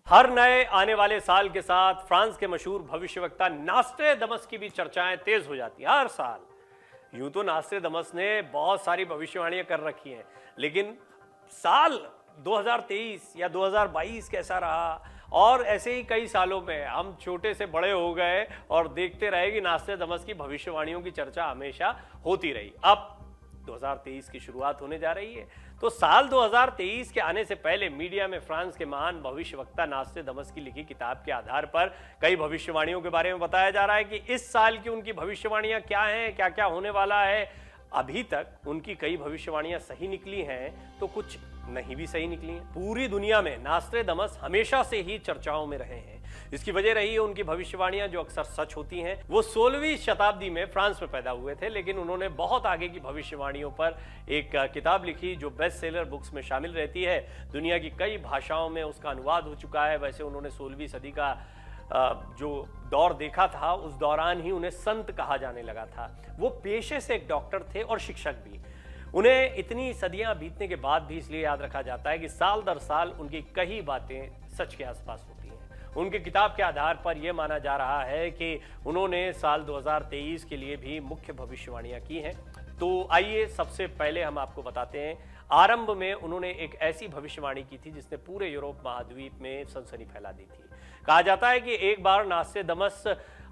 हर नए आने वाले साल के साथ फ्रांस के मशहूर भविष्यवक्ता नास्ट्रेडमस की भी चर्चाएं तेज हो जाती हैं हर साल। यूं तो नास्ट्रेडमस ने बहुत सारी भविष्यवाणियां कर रखी हैं, लेकिन साल 2023 या 2022 कैसा रहा, और ऐसे ही कई सालों में हम छोटे से बड़े हो गए और देखते रहे कि नास्ट्रेडमस की भविष्यवाणियों की चर्चा हमेशा होती रही। अब 2023 की शुरुआत होने जा रही है, तो साल 2023 के आने से पहले मीडिया में फ्रांस के महान भविष्यवक्ता नास्ट्रेडमस की लिखी किताब के आधार पर कई भविष्यवाणियों के बारे में बताया जा रहा है कि इस साल की उनकी भविष्यवाणियां क्या हैं, क्या क्या होने वाला है। अभी तक उनकी कई भविष्यवाणियां सही निकली हैं तो कुछ नहीं भी सही निकली हैं। पूरी दुनिया में नास्ट्रेडमस हमेशा से ही चर्चाओं में रहे हैं। इसकी वजह रही है उनकी भविष्यवाणियां जो अक्सर सच होती हैं। वो 16वीं शताब्दी में फ्रांस में पैदा हुए थे, लेकिन उन्होंने बहुत आगे की भविष्यवाणियों पर एक किताब लिखी जो बेस्ट सेलर बुक्स में शामिल रहती है। दुनिया की कई भाषाओं में उसका अनुवाद हो चुका है। वैसे उन्होंने 16वीं सदी का जो दौर देखा था, उस दौरान ही उन्हें संत कहा जाने लगा था। वो पेशे से एक डॉक्टर थे और शिक्षक भी। उन्हें इतनी सदियां बीतने के बाद भी इसलिए याद रखा जाता है कि साल दर साल उनकी कई बातें सच के आसपास होती हैं। उनकी किताब के आधार पर यह माना जा रहा है कि उन्होंने साल 2023 के लिए भी मुख्य भविष्यवाणियां की हैं। तो आइए सबसे पहले हम आपको बताते हैं। आरंभ में उन्होंने एक ऐसी भविष्यवाणी की थी जिसने पूरे यूरोप महाद्वीप में सनसनी फैला दी थी। कहा जाता है कि एक बार नास्ट्रेडमस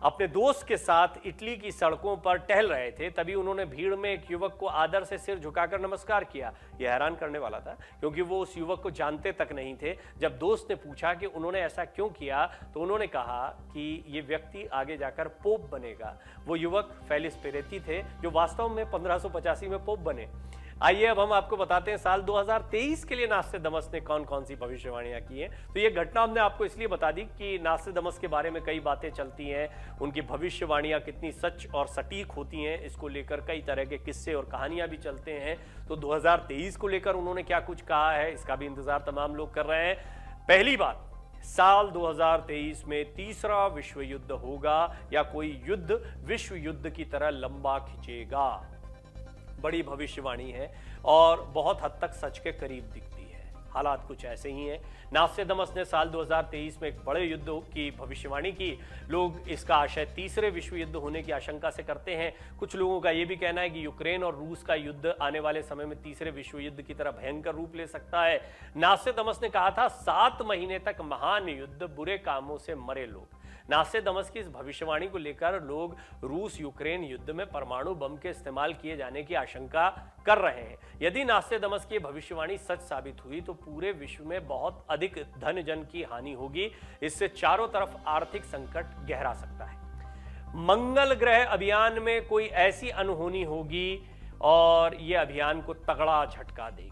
अपने दोस्त के साथ इटली की सड़कों पर टहल रहे थे, तभी उन्होंने भीड़ में एक युवक को आदर से सिर झुकाकर नमस्कार किया। यह हैरान करने वाला था, क्योंकि वो उस युवक को जानते तक नहीं थे। जब दोस्त ने पूछा कि उन्होंने ऐसा क्यों किया, तो उन्होंने कहा कि ये व्यक्ति आगे जाकर पोप बनेगा। वो युवक फेलिक्स पेरेती थे, जो वास्तव में 1585 में पोप बने। आइए अब हम आपको बताते हैं साल 2023 के लिए नास्ट्रेडमस ने कौन कौन सी भविष्यवाणियां की हैं। तो ये घटना हमने आपको इसलिए बता दी कि नास्ट्रेडमस के बारे में कई बातें चलती हैं, उनकी भविष्यवाणियां कितनी सच और सटीक होती हैं, इसको लेकर कई तरह के किस्से और कहानियां भी चलते हैं। तो 2023 को लेकर उन्होंने क्या कुछ कहा है, इसका भी इंतजार तमाम लोग कर रहे हैं। पहली बात, साल 2023 में तीसरा विश्व युद्ध होगा या कोई युद्ध विश्व युद्ध की तरह लंबा खिंचेगा। बड़ी भविष्यवाणी है और बहुत हद तक सच के करीब दिखती है। हालात कुछ ऐसे ही हैं। नास्ट्रेडमस ने साल 2023 में एक बड़े युद्ध की भविष्यवाणी की। लोग इसका आशय तीसरे विश्व युद्ध होने की आशंका से करते हैं। कुछ लोगों का यह भी कहना है कि यूक्रेन और रूस का युद्ध आने वाले समय में तीसरे विश्व युद्ध की तरह भयंकर रूप ले सकता है। नास्ट्रेडमस ने कहा था 7 महीने तक महान युद्ध, बुरे कामों से मरे लोग। नास्ट्रेडमस की इस भविष्यवाणी को लेकर लोग रूस यूक्रेन युद्ध में परमाणु बम के इस्तेमाल किए जाने की आशंका कर रहे हैं। यदि नास्ट्रेडमस की भविष्यवाणी सच साबित हुई तो पूरे विश्व में बहुत अधिक धन जन की हानि होगी। इससे चारों तरफ आर्थिक संकट गहरा सकता है। मंगल ग्रह अभियान में कोई ऐसी अनहोनी होगी और यह अभियान को तगड़ा झटका देगी।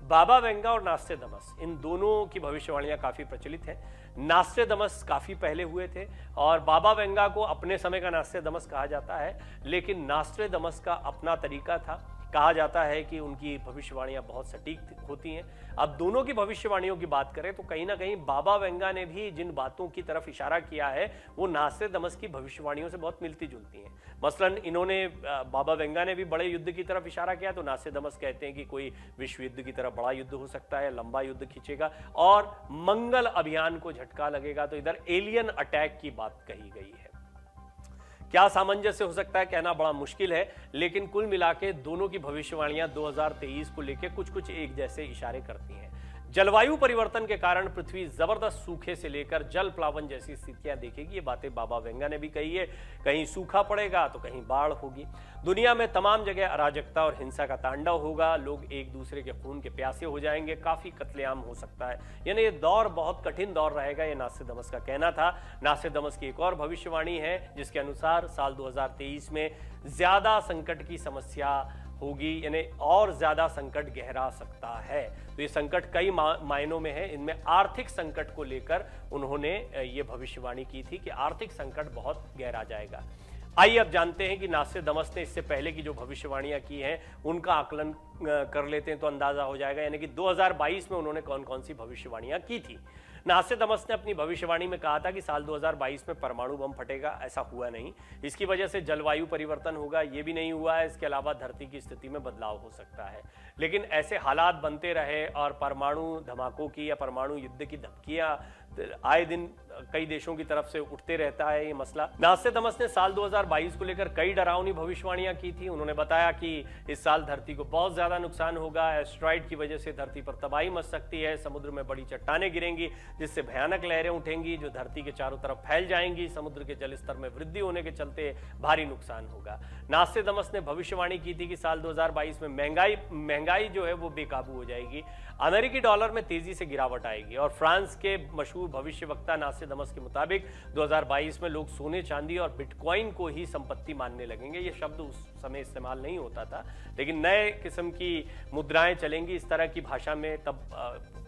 बाबा वेंगा और नास्ट्रेडमस, इन दोनों की भविष्यवाणियां काफी प्रचलित हैं। नास्ट्रेडमस काफी पहले हुए थे और बाबा वेंगा को अपने समय का नास्ट्रेडमस कहा जाता है, लेकिन नास्ट्रेडमस का अपना तरीका था। कहा जाता है कि उनकी भविष्यवाणियां बहुत सटीक होती हैं। अब दोनों की भविष्यवाणियों की बात करें तो कहीं ना कहीं बाबा वेंगा ने भी जिन बातों की तरफ इशारा किया है वो नास्ट्रेडमस की भविष्यवाणियों से बहुत मिलती जुलती हैं। मसलन इन्होंने बाबा वेंगा ने भी बड़े युद्ध की तरफ इशारा किया, तो नास्ट्रेडमस कहते हैं कि कोई विश्व युद्ध की तरफ बड़ा युद्ध हो सकता है, लंबा युद्ध खींचेगा और मंगल अभियान को झटका लगेगा। तो इधर एलियन अटैक की बात कही गई है। क्या सामंजस्य हो सकता है कहना बड़ा मुश्किल है, लेकिन कुल मिलाके दोनों की भविष्यवाणियां 2023 को लेकर कुछ कुछ एक जैसे इशारे करती हैं। जलवायु परिवर्तन के कारण पृथ्वी जबरदस्त सूखे से लेकर जल प्लावन जैसी स्थितियां देखेगी। ये बातें बाबा वेंगा ने भी कही है। कहीं सूखा पड़ेगा तो कहीं बाढ़ होगी। दुनिया में तमाम जगह अराजकता और हिंसा का तांडव होगा। लोग एक दूसरे के खून के प्यासे हो जाएंगे। काफी कत्लेआम हो सकता है। यानी ये दौर बहुत कठिन दौर रहेगा, ये नास्ट्रेडमस का कहना था। नास्ट्रेडमस की एक और भविष्यवाणी है जिसके अनुसार साल 2023 में ज्यादा संकट की समस्या होगी, यानी और ज्यादा संकट गहरा सकता है। तो ये संकट कई मायनों में है। इनमें आर्थिक संकट को लेकर उन्होंने ये भविष्यवाणी की थी कि आर्थिक संकट बहुत गहरा जाएगा। आइए अब जानते हैं कि नास्ट्रेडमस ने इससे पहले की जो भविष्यवाणियां की हैं उनका आकलन कर लेते हैं तो अंदाजा हो जाएगा, यानी कि 2022 में उन्होंने कौन कौन सी भविष्यवाणियां की थी। नास्ट्रेडमस ने अपनी भविष्यवाणी में कहा था कि साल 2022 में परमाणु बम फटेगा, ऐसा हुआ नहीं। इसकी वजह से जलवायु परिवर्तन होगा, ये भी नहीं हुआ है। इसके अलावा धरती की स्थिति में बदलाव हो सकता है। लेकिन ऐसे हालात बनते रहे और परमाणु धमाकों की या परमाणु युद्ध की धमकियां आए दिन कई देशों की तरफ से उठते रहता है ये मसला। नास्ट्रेडमस ने साल 2022 को लेकर कई डरावनी भविष्यवाणियां की थी। उन्होंने बताया कि इस साल धरती को बहुत ज्यादा नुकसान होगा, एस्टेरॉयड की वजह से धरती पर तबाही मच सकती है, समुद्र में बड़ी चट्टानें गिरेंगी जिससे भयानक लहरें उठेंगी जो धरती के चारों तरफ फैल जाएंगी, समुद्र के जल स्तर में वृद्धि होने के चलते भारी नुकसान होगा। नास्ट्रेडमस ने भविष्यवाणी की थी कि साल 2022 में महंगाई जो है वो बेकाबू हो जाएगी, अमेरिकी डॉलर में तेजी से गिरावट आएगी। और फ्रांस के मशहूर भविष्यवक्ता नास्ट्रेडमस के मुताबिक 2022 में लोग सोने चांदी और बिटकॉइन को ही संपत्ति मानने लगेंगे। ये शब्द उस समय इस्तेमाल नहीं होता था, लेकिन नए किस्म की मुद्राएं चलेंगी इस तरह की भाषा में। तब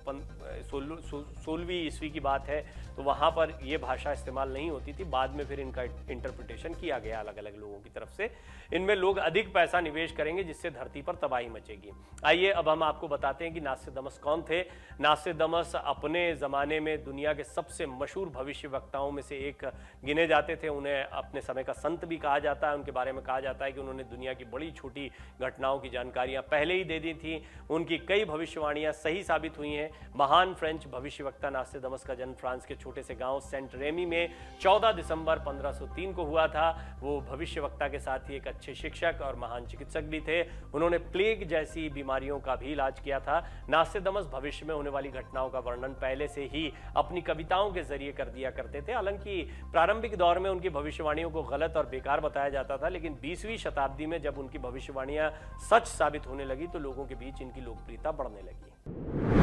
16वीं ईस्वी की बात है, तो वहां पर यह भाषा इस्तेमाल नहीं होती थी। बाद में फिर इनका इंटरप्रिटेशन किया गया अलग अलग लोगों की तरफ से। इनमें लोग अधिक पैसा निवेश करेंगे जिससे धरती पर तबाही मचेगी। आइए अब हम आपको बताते हैं कि नास्ट्रेडमस कौन थे। नास्ट्रेडमस अपने जमाने में दुनिया के सबसे मशहूर भविष्यवक्ताओं में से एक गिने जाते थे। उन्हें अपने समय का संत भी कहा जाता है। उनके बारे में कहा जाता है कि उन्होंने दुनिया की बड़ी छोटी घटनाओं की जानकारियां पहले ही दे दी थी। उनकी कई भविष्यवाणियां सही साबित हुई हैं। महान फ्रेंच भविष्यवक्ता नास्ट्रेडमस का जन्म फ्रांस के छोटे से गांव सेंट रेमी में 14 दिसंबर 1503 को हुआ था। वो भविष्यवक्ता के साथ ही एक अच्छे शिक्षक और महान चिकित्सक भी थे। उन्होंने प्लेग जैसी बीमारियों का भी इलाज किया था। नास्ट्रेडमस भविष्य में होने वाली घटनाओं का वर्णन पहले से ही अपनी कविताओं के जरिए कर दिया करते थे। हालांकि प्रारंभिक दौर में उनकी भविष्यवाणियों को गलत और बेकार बताया जाता था, लेकिन 20वीं शताब्दी में जब उनकी भविष्यवाणियां सच साबित होने लगी तो लोगों के बीच इनकी लोकप्रियता बढ़ने लगी।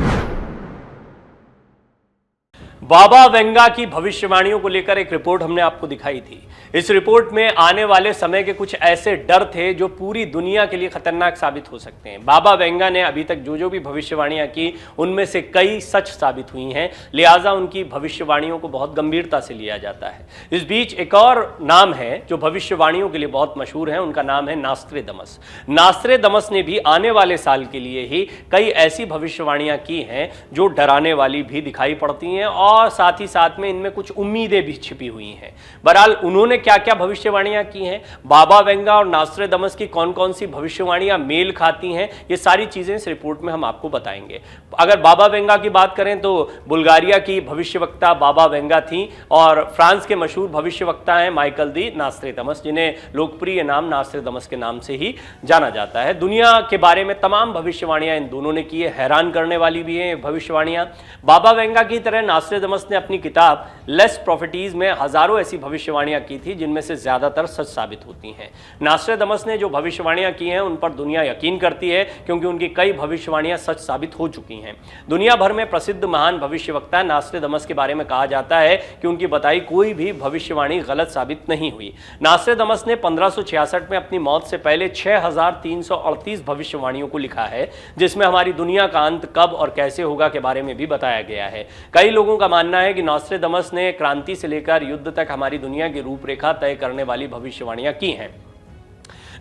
बाबा वेंगा की भविष्यवाणियों को लेकर एक रिपोर्ट हमने आपको दिखाई थी। इस रिपोर्ट में आने वाले समय के कुछ ऐसे डर थे जो पूरी दुनिया के लिए खतरनाक साबित हो सकते हैं। बाबा वेंगा ने अभी तक जो भी भविष्यवाणियां की उनमें से कई सच साबित हुई हैं, लिहाजा उनकी भविष्यवाणियों को बहुत गंभीरता से लिया जाता है। इस बीच एक और नाम है जो भविष्यवाणियों के लिए बहुत मशहूर है, उनका नाम है नास्ट्रेडमस। नास्ट्रेडमस ने भी आने वाले साल के लिए ही कई ऐसी भविष्यवाणियां की हैं जो डराने वाली भी दिखाई पड़ती हैं और साथ ही साथ में इनमें कुछ उम्मीदें भी छिपी हुई हैं। बहरहाल उन्होंने क्या क्या भविष्यवाणियां की हैं, बाबा वेंगा और नास्ट्रेडमस की कौन कौन सी भविष्यवाणियां मेल खाती हैं, ये सारी चीजें इस रिपोर्ट में हम आपको बताएंगे। अगर बाबा वेंगा की बात करें तो बुल्गारिया की भविष्यवक्ता बाबा वेंगा थी और फ्रांस के मशहूर भविष्यवक्ता हैं माइकल दी नास्ट्रेडमस, जिन्हें लोकप्रिय नाम नास्ट्रेडमस के नाम से ही जाना जाता है। दुनिया के बारे में तमाम भविष्यवाणियां इन दोनों ने की है, हैरान करने वाली भी हैं भविष्यवाणियां। बाबा वेंगा की तरह नास्ट्रेडमस ने अपनी किताब लेस प्रॉफिटीज में हजारों ऐसी भविष्यवाणियां की थी जिनमें से ज्यादातर सच साबित होती हैं। नास्ट्रेडमस ने जो भविष्यवाणियां की हैं उन पर दुनिया यकीन करती है क्योंकि उनकी कई भविष्यवाणियां सच साबित हो चुकी हैं। दुनिया भर में प्रसिद्ध महान भविष्यवक्ता नास्ट्रेडमस के बारे में कहा जाता है कि उनकी बताई कोई भी भविष्यवाणी गलत साबित नहीं हुई। नास्ट्रेडमस ने 1566 में अपनी मौत से पहले 6338 भविष्यवाणियों को लिखा है, जिसमें हमारी दुनिया का अंत कब और कैसे होगा के बारे में भी बताया गया है। कई लोगों का मानना है कि नास्ट्रेडमस ने क्रांति से लेकर युद्ध तक हमारी दुनिया की रूपरेखा तय करने वाली भविष्यवाणियां की हैं।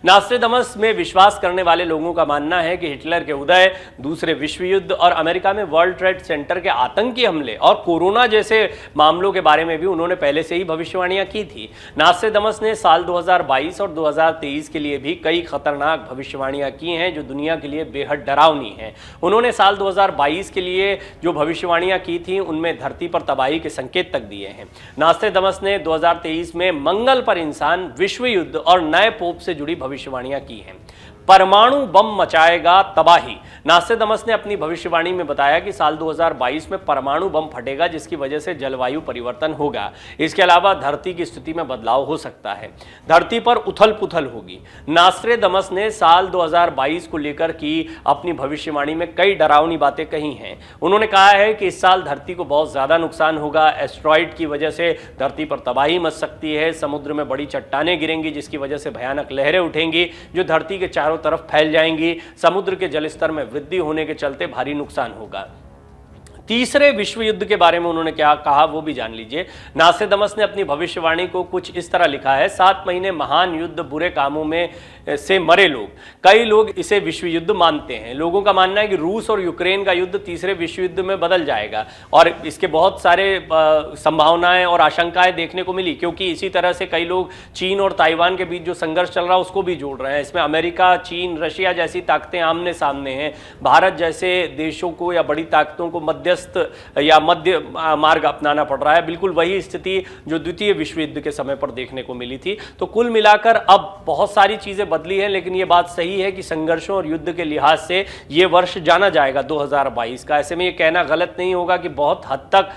नास्ट्रेडमस में विश्वास करने वाले लोगों का मानना है कि हिटलर के उदय, दूसरे विश्व युद्ध और अमेरिका में वर्ल्ड ट्रेड सेंटर के आतंकी हमले और कोरोना जैसे मामलों के बारे में भी उन्होंने पहले से ही भविष्यवाणियां की थी। नास्ट्रेडमस ने साल 2022 और 2023 के लिए भी कई खतरनाक भविष्यवाणियां की हैं जो दुनिया के लिए बेहद डरावनी हैं। उन्होंने साल 2022 के लिए जो भविष्यवाणियां की थी उनमें धरती पर तबाही के संकेत तक दिए हैं। नास्ट्रेडमस ने 2023 में मंगल पर इंसान, विश्व युद्ध और नए पोप से जुड़ी भविष्यवाणियां की हैं। परमाणु बम मचाएगा तबाही। नास्ट्रेडमस ने अपनी भविष्यवाणी में बताया कि साल 2022 में परमाणु बम फटेगा जिसकी वजह से जलवायु परिवर्तन होगा। इसके अलावा धरती की स्थिति में बदलाव हो सकता है, धरती पर उथल पुथल होगी। नास्ट्रेडमस ने साल 2022 को लेकर की अपनी भविष्यवाणी में कई डरावनी बातें कही हैं। उन्होंने कहा है कि इस साल धरती को बहुत ज्यादा नुकसान होगा, एस्टेरॉयड की वजह से धरती पर तबाही मच सकती है, समुद्र में बड़ी चट्टानें गिरेंगी जिसकी वजह से भयानक लहरें उठेंगी जो धरती के चारों तरफ फैल जाएंगी, समुद्र के जलस्तर में वृद्धि होने के चलते भारी नुकसान होगा। तीसरे विश्व युद्ध के बारे में उन्होंने क्या कहा वो भी जान लीजिए। नास्ट्रेडमस ने अपनी भविष्यवाणी को कुछ इस तरह लिखा है, 7 महीने महान युद्ध, बुरे कामों में से मरे लोग। कई लोग इसे विश्व युद्ध मानते हैं। लोगों का मानना है कि रूस और यूक्रेन का युद्ध तीसरे विश्व युद्ध में बदल जाएगा और इसके बहुत सारे संभावनाएं और आशंकाएं देखने को मिली, क्योंकि इसी तरह से कई लोग चीन और ताइवान के बीच जो संघर्ष चल रहा है उसको भी जोड़ रहे हैं। इसमें अमेरिका, चीन, रशिया जैसी ताकतें आमने सामने हैं। भारत जैसे देशों को या बड़ी ताकतों को मध्यस्थ या मध्य मार्ग अपनाना पड़ रहा है। बिल्कुल वही स्थिति जो द्वितीय विश्व युद्ध के समय पर देखने को मिली थी। तो कुल मिलाकर अब बहुत सारी चीजें बदली है, लेकिन यह बात सही है कि संघर्षों और युद्ध के लिहाज से यह वर्ष जाना जाएगा 2022 का। ऐसे में यह कहना गलत नहीं होगा कि बहुत हद तक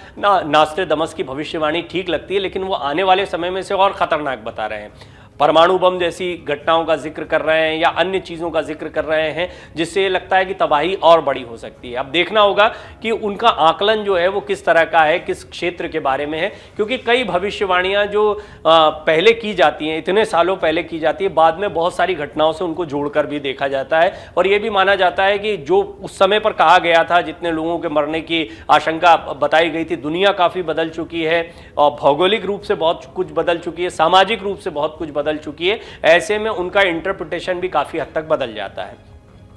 नास्ट्रेडमस की भविष्यवाणी ठीक लगती है, लेकिन वो आने वाले समय में से और खतरनाक बता रहे हैं। परमाणु बम जैसी घटनाओं का जिक्र कर रहे हैं या अन्य चीज़ों का जिक्र कर रहे हैं, जिससे लगता है कि तबाही और बड़ी हो सकती है। अब देखना होगा कि उनका आकलन जो है वो किस तरह का है, किस क्षेत्र के बारे में है, क्योंकि कई भविष्यवाणियां जो पहले की जाती हैं, इतने सालों पहले की जाती है, बाद में बहुत सारी घटनाओं से उनको जोड़कर भी देखा जाता है। और ये भी माना जाता है कि जो उस समय पर कहा गया था, जितने लोगों के मरने की आशंका बताई गई थी, दुनिया काफ़ी बदल चुकी है और भौगोलिक रूप से बहुत कुछ बदल चुकी है, सामाजिक रूप से बहुत कुछ बदल चुकी है। ऐसे में उनका इंटरप्रिटेशन भी काफी हद तक बदल जाता है।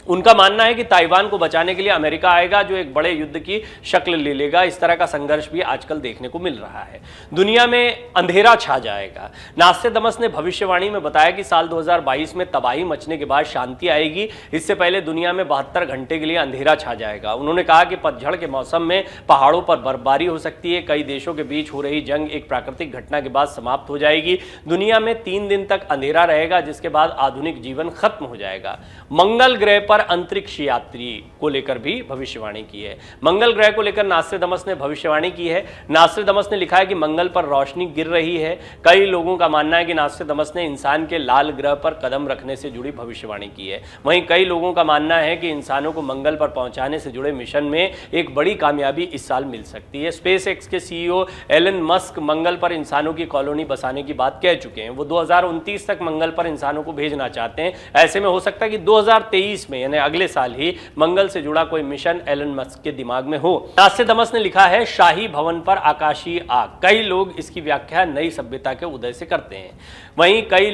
उनका मानना है कि ताइवान को बचाने के लिए अमेरिका आएगा, जो एक बड़े युद्ध की शक्ल ले लेगा। इस तरह का संघर्ष भी आजकल देखने को मिल रहा है। दुनिया में अंधेरा छा जाएगा। नास्ट्रेडमस ने भविष्यवाणी में बताया कि साल 2022 में तबाही मचने के बाद शांति आएगी। इससे पहले दुनिया में 72 घंटे के लिए अंधेरा छा जाएगा। उन्होंने कहा कि पतझड़ के मौसम में पहाड़ों पर बर्फबारी हो सकती है। कई देशों के बीच हो रही जंग एक प्राकृतिक घटना के बाद समाप्त हो जाएगी। दुनिया में 3 दिन तक अंधेरा रहेगा, जिसके बाद आधुनिक जीवन खत्म हो जाएगा। मंगल ग्रह पर अंतरिक्ष यात्री को लेकर भी भविष्यवाणी की है। मंगल ग्रह को लेकर नास्ट्रेडमस ने भविष्यवाणी की है। नास्ट्रेडमस ने लिखा है कि मंगल पर रोशनी गिर रही है। कई लोगों का मानना है कि नास्ट्रेडमस ने इंसान के लाल ग्रह पर कदम रखने से जुड़ी भविष्यवाणी की है। वहीं कई लोगों का मानना है कि इंसानों को मंगल पर पहुंचाने से जुड़े मिशन में एक बड़ी कामयाबी इस साल मिल सकती है। स्पेस एक्स के सीईओ एलन मस्क मंगल पर इंसानों की कॉलोनी बसाने की बात कह चुके हैं। वो 2029 तक मंगल पर इंसानों को भेजना चाहते हैं। ऐसे में हो सकता है कि 2023 में यानी अगले साल ही मंगल से जुड़ा कोई मिशन एलन मस्क के दिमाग में हो। नास्ट्रेडमस ने लिखा है शाही भवन पर आकाशीय आग। कई लोग इसकी व्याख्या नई सभ्यता के उदय से करते हैं। वहीं कई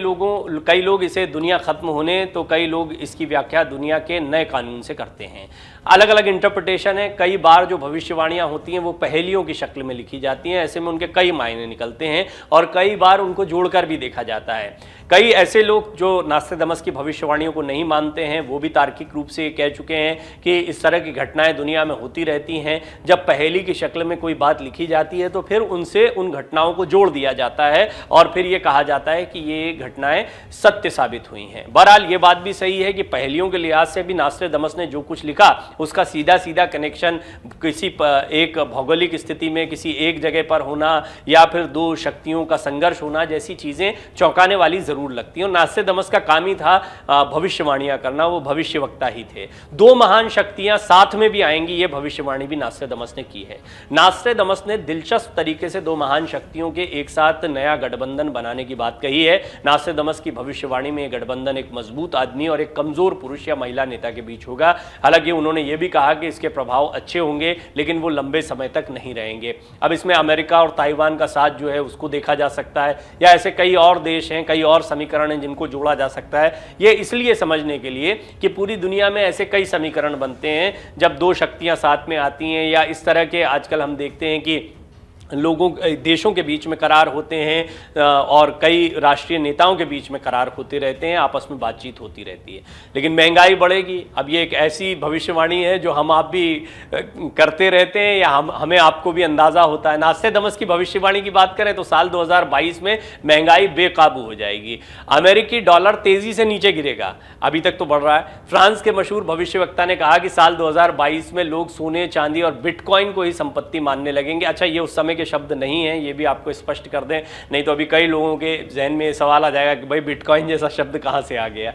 लोग इसे दुनिया खत्म होने, तो कई लोग इसकी व्याख्या दुनिया के नए कानून से करते हैं। अलग अलग इंटरप्रिटेशन है। कई बार जो भविष्यवाणियां होती हैं वो पहेलियों की शक्ल में लिखी जाती हैं। ऐसे में उनके कई मायने निकलते हैं और कई बार उनको जोड़कर भी देखा जाता है। कई ऐसे लोग जो नास्ट्रेडमस की भविष्यवाणियों को नहीं मानते हैं, वो भी तार्किक रूप से कह चुके हैं कि इस तरह की घटनाएं दुनिया में होती रहती हैं। जब पहेली की शक्ल में कोई बात लिखी जाती है तो फिर उनसे उन घटनाओं को जोड़ दिया जाता है और फिर ये कहा जाता है कि ये घटनाएं सत्य साबित हुई हैं। बहरहाल ये बात भी सही है कि पहेलियों के लिहाज से भी नास्ट्रेडमस ने जो कुछ लिखा उसका सीधा सीधा कनेक्शन किसी एक भौगोलिक स्थिति में किसी एक जगह पर होना या फिर दो शक्तियों का संघर्ष होना जैसी चीजें चौंकाने वाली जरूर लगती हैं। नास्ट्रेडमस का काम ही था भविष्यवाणियां करना, वो भविष्यवक्ता ही थे। 2 महान शक्तियां साथ में भी आएंगी, ये भविष्यवाणी भी नास्ट्रेडमस ने की है। नास्ट्रेडमस ने दिलचस्प तरीके से 2 महान शक्तियों के एक साथ नया गठबंधन बनाने की बात कही है। नास्ट्रेडमस की भविष्यवाणी में गठबंधन एक मजबूत आदमी और एक कमजोर पुरुष या महिला नेता के बीच होगा। हालांकि उन्होंने ये भी कहा कि इसके प्रभाव अच्छे होंगे, लेकिन वो लंबे समय तक नहीं रहेंगे। अब इसमें अमेरिका और ताइवान का साथ जो है उसको देखा जा सकता है, या ऐसे कई और देश हैं, कई और समीकरण हैं जिनको जोड़ा जा सकता है। ये इसलिए समझने के लिए कि पूरी दुनिया में ऐसे कई समीकरण बनते हैं जब 2 शक्तियां साथ में आती हैं, या इस तरह के आजकल हम देखते हैं कि देशों के बीच में करार होते हैं और कई राष्ट्रीय नेताओं के बीच में करार होते रहते हैं, आपस में बातचीत होती रहती है। लेकिन महंगाई बढ़ेगी। अब ये एक ऐसी भविष्यवाणी है जो हम आप भी करते रहते हैं या हमें आपको भी अंदाजा होता है। नास्ट्रेडमस की भविष्यवाणी की बात करें तो साल 2022 में महंगाई बेकाबू हो जाएगी। अमेरिकी डॉलर तेजी से नीचे गिरेगा, अभी तक तो बढ़ रहा है। फ्रांस के मशहूर भविष्यवक्ता ने कहा कि साल 2022 में लोग सोने, चांदी और बिटकॉइन को ही संपत्ति मानने लगेंगे। अच्छा, ये उस समय के शब्द नहीं हैं, ये भी आपको स्पष्ट कर दें, नहीं तो अभी कई लोगों के जहन में सवाल आ जाएगा कि भाई बिटकॉइन जैसा शब्द कहाँ से आ गया।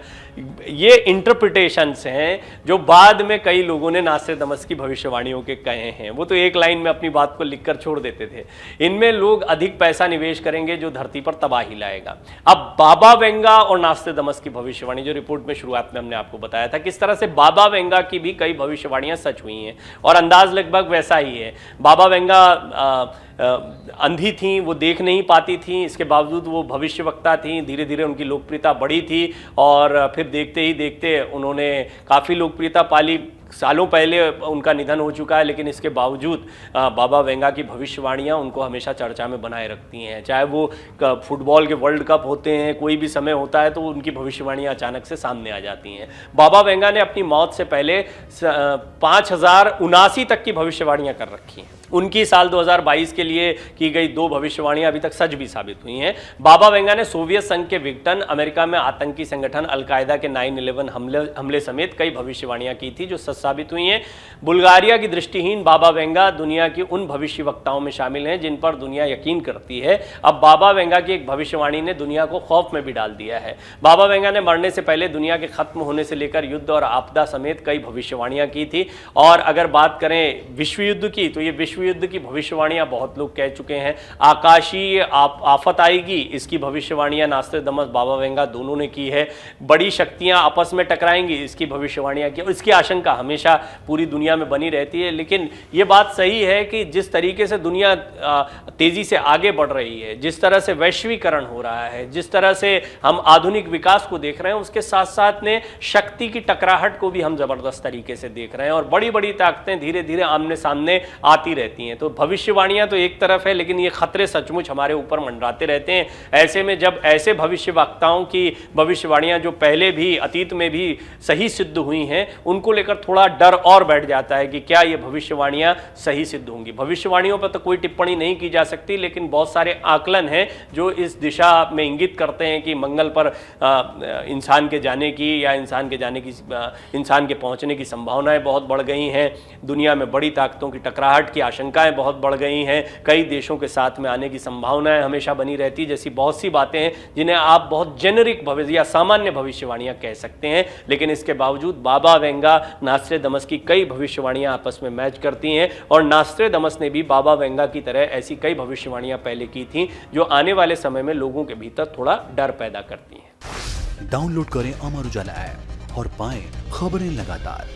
ये इंटरप्रिटेशंस हैं जो बाद में कई लोगों ने नास्ट्रेडमस की भविष्यवाणियों के कहे हैं। वो तो एक लाइन में अपनी बात को लिखकर छोड़ देते थे। इनमें लोग अधिक पैसा निवेश करेंगे जो धरती पर तबाही लाएगा। अब बाबा वेंगा और नास्ट्रेडमस की भविष्यवाणी जो रिपोर्ट में शुरुआत में हमने आपको बताया था, किस तरह से बाबा वेंगा की भी कई भविष्यवाणियां सच हुई हैं और अंदाज लगभग वैसा ही है। बाबा वेंगा अंधी थी, वो देख नहीं पाती थी, इसके बावजूद वो भविष्यवक्ता थी। धीरे धीरे उनकी लोकप्रियता बढ़ी थी और फिर देखते ही देखते उन्होंने काफ़ी लोकप्रियता पाली। सालों पहले उनका निधन हो चुका है, लेकिन इसके बावजूद बाबा वेंगा की भविष्यवाणियां उनको हमेशा चर्चा में बनाए रखती हैं। चाहे वो फुटबॉल के वर्ल्ड कप होते हैं, कोई भी समय होता है तो उनकी भविष्यवाणियां अचानक से सामने आ जाती हैं। बाबा वेंगा ने अपनी मौत से पहले 5079 तक की भविष्यवाणियां कर रखी हैं। उनकी साल 2022 के लिए की गई 2 भविष्यवाणियां अभी तक सच भी साबित हुई हैं। बाबा वेंगा ने सोवियत संघ के विघटन, अमेरिका में आतंकी संगठन अलकायदा के 9/11 हमले समेत कई भविष्यवाणियां की थी जो सच साबित हुई हैं। बुल्गारिया की दृष्टिहीन बाबा वेंगा दुनिया की उन भविष्यवक्ताओं में शामिल हैं जिन पर दुनिया यकीन करती है। अब बाबा वेंगा की एक भविष्यवाणी ने दुनिया को खौफ में भी डाल दिया है। बाबा वेंगा ने मरने से पहले दुनिया के खत्म होने से लेकर युद्ध और आपदा समेत कई भविष्यवाणियां की थी। और अगर बात करें विश्व युद्ध की, तो ये विश्व युद्ध की भविष्यवाणियां बहुत लोग कह चुके हैं। आकाशीय आफत आएगी, इसकी भविष्यवाणियां नास्ट्रेडमस, बाबा वेंगा दोनों ने की है। बड़ी शक्तियां आपस में टकराएंगी, इसकी भविष्यवाणियां की, और इसकी आशंका हमेशा पूरी दुनिया में बनी रहती है। लेकिन ये बात सही है कि जिस तरीके से दुनिया तेजी से आगे बढ़ रही है, जिस तरह से वैश्वीकरण हो रहा है, जिस तरह से हम आधुनिक विकास को देख रहे हैं, उसके साथ साथ में शक्ति की टकराहट को भी हम जबरदस्त तरीके से देख रहे हैं और बड़ी बड़ी ताकतें धीरे धीरे आमने सामने आती रहती हैं। तो भविष्यवाणियां तो एक तरफ है, लेकिन ये खतरे सचमुच हमारे ऊपर मंडराते रहते हैं। ऐसे में जब ऐसे भविष्यवक्ताओं की भविष्यवाणियां जो पहले भी अतीत में भी सही सिद्ध हुई हैं, उनको लेकर थोड़ा डर और बैठ जाता है कि क्या ये भविष्यवाणियां सही सिद्ध होंगी। भविष्यवाणियों पर तो कोई टिप्पणी नहीं की जा सकती, लेकिन बहुत सारे आकलन हैं जो इस दिशा में इंगित करते हैं कि मंगल पर इंसान के जाने की या इंसान के पहुंचने की संभावनाएं बहुत बढ़ गई हैं। दुनिया में बड़ी ताकतों की टकराहट की आशंकाएं बहुत बढ़ गई हैं। कई देशों के साथ में आने की संभावनाएं हमेशा बनी रहती, जैसी बहुत सी बातें हैं जिन्हें आप बहुत जेनेरिक भविष्य या सामान्य भविष्यवाणियां कह सकते हैं। लेकिन इसके बावजूद बाबा वेंगा, नास्ट्रेडमस की कई भविष्यवाणियां आपस में मैच करती हैं और नास्ट्रेडमस ने भी बाबा वेंगा की तरह ऐसी कई भविष्यवाणियां पहले की थी जो आने वाले समय में लोगों के भीतर थोड़ा डर पैदा करती हैं। डाउनलोड करें अमर उजाला ऐप और पाएं खबरें लगातार।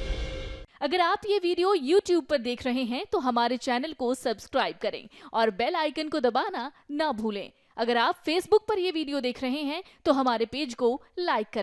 अगर आप ये वीडियो YouTube पर देख रहे हैं तो हमारे चैनल को सब्सक्राइब करें और बेल आइकन को दबाना ना भूलें। अगर आप Facebook पर ये वीडियो देख रहे हैं तो हमारे पेज को लाइक करें।